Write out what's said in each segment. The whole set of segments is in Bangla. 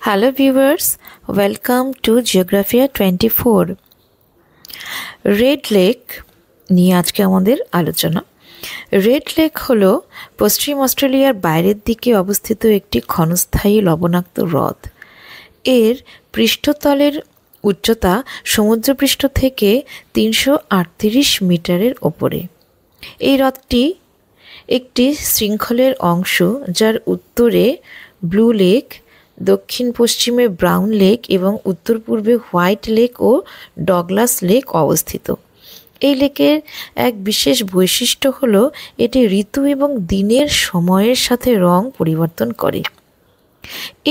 Hello viewers, welcome to Geographia 24। Red lake নিয়ে আজকে আমাদের আলোচনা। রেড লেক হলো পশ্চিম অস্ট্রেলিয়ার বাইরের দিকে অবস্থিত একটি ক্ষণস্থায়ী লবণাক্ত হ্রদ। এর পৃষ্ঠতলের উচ্চতা সমুদ্রপৃষ্ঠ থেকে 338 মিটারের ওপরে। এই হ্রদটি একটি শৃঙ্খলের অংশ, যার উত্তরে ব্লু লেক, দক্ষিণ পশ্চিমে ব্রাউন লেক এবং উত্তর পূর্বে হোয়াইট লেক ও ডগলাস লেক অবস্থিত। এই লেকের এক বিশেষ বৈশিষ্ট্য হলো এটি ঋতু এবং দিনের সময়ের সাথে রং পরিবর্তন করে।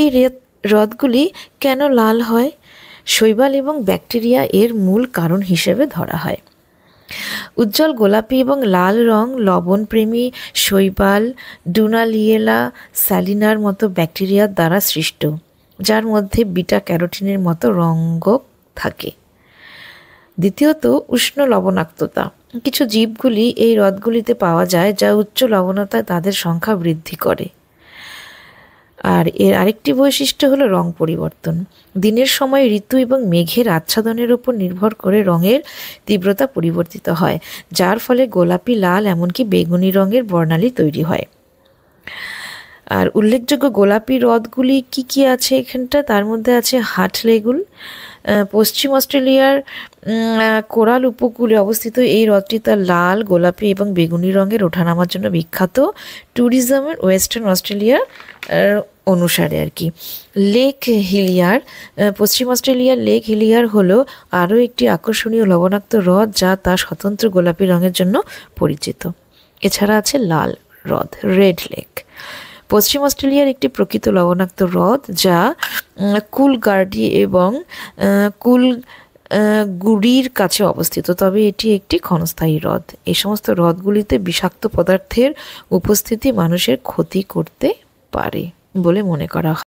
এই হ্রদগুলি কেন লাল হয়? শৈবাল এবং ব্যাকটেরিয়া এর মূল কারণ হিসেবে ধরা হয়। উজ্জ্বল গোলাপি এবং লাল রং লবণপ্রেমী শৈবাল, ডুনালিয়েলা স্যালিনার মতো ব্যাকটেরিয়ার দ্বারা সৃষ্ট, যার মধ্যে বিটা ক্যারোটিনের মতো রঙ্গক থাকে। দ্বিতীয়ত, উষ্ণ লবণাক্ততা। কিছু জীবগুলি এই হ্রদগুলিতে পাওয়া যায় যা উচ্চ লবণতায় তাদের সংখ্যা বৃদ্ধি করে। আর এর আরেকটি বৈশিষ্ট্য হলো রং পরিবর্তন। দিনের সময় ঋতু এবং মেঘের আচ্ছাদনের উপর নির্ভর করে রঙের তীব্রতা পরিবর্তিত হয়, যার ফলে গোলাপি, লাল এমনকি বেগুনি রঙের বর্ণালী তৈরি হয়। আর উল্লেখযোগ্য গোলাপি হ্রদগুলি কি আছে এখানটা? তার মধ্যে আছে হাট লেগুল। পশ্চিম অস্ট্রেলিয়ার কোরাল উপকূলে অবস্থিত এই হ্রদটি তার লাল, গোলাপি এবং বেগুনি রঙের ওঠানামার জন্য বিখ্যাত। ট্যুরিজমের ওয়েস্টার্ন অস্ট্রেলিয়ার অনুসারে আর কি। লেক হিলিয়ার, পশ্চিম অস্ট্রেলিয়ার লেক হিলিয়ার হলো আরও একটি আকর্ষণীয় লবণাক্ত হ্রদ যা তার স্বতন্ত্র গোলাপি রঙের জন্য পরিচিত। এছাড়া আছে লাল হ্রদ, রেড লেক, পশ্চিম অস্ট্রেলিয়ার একটি প্রকৃত লবণাক্ত হ্রদ যা কুলগার্ডি এবং কুলগুড়ির কাছে অবস্থিত, তবে এটি একটি ক্ষণস্থায়ী হ্রদ। এই সমস্ত হ্রদগুলিতে বিষাক্ত পদার্থের উপস্থিতি মানুষের ক্ষতি করতে পারে বলে মনে করা হয়।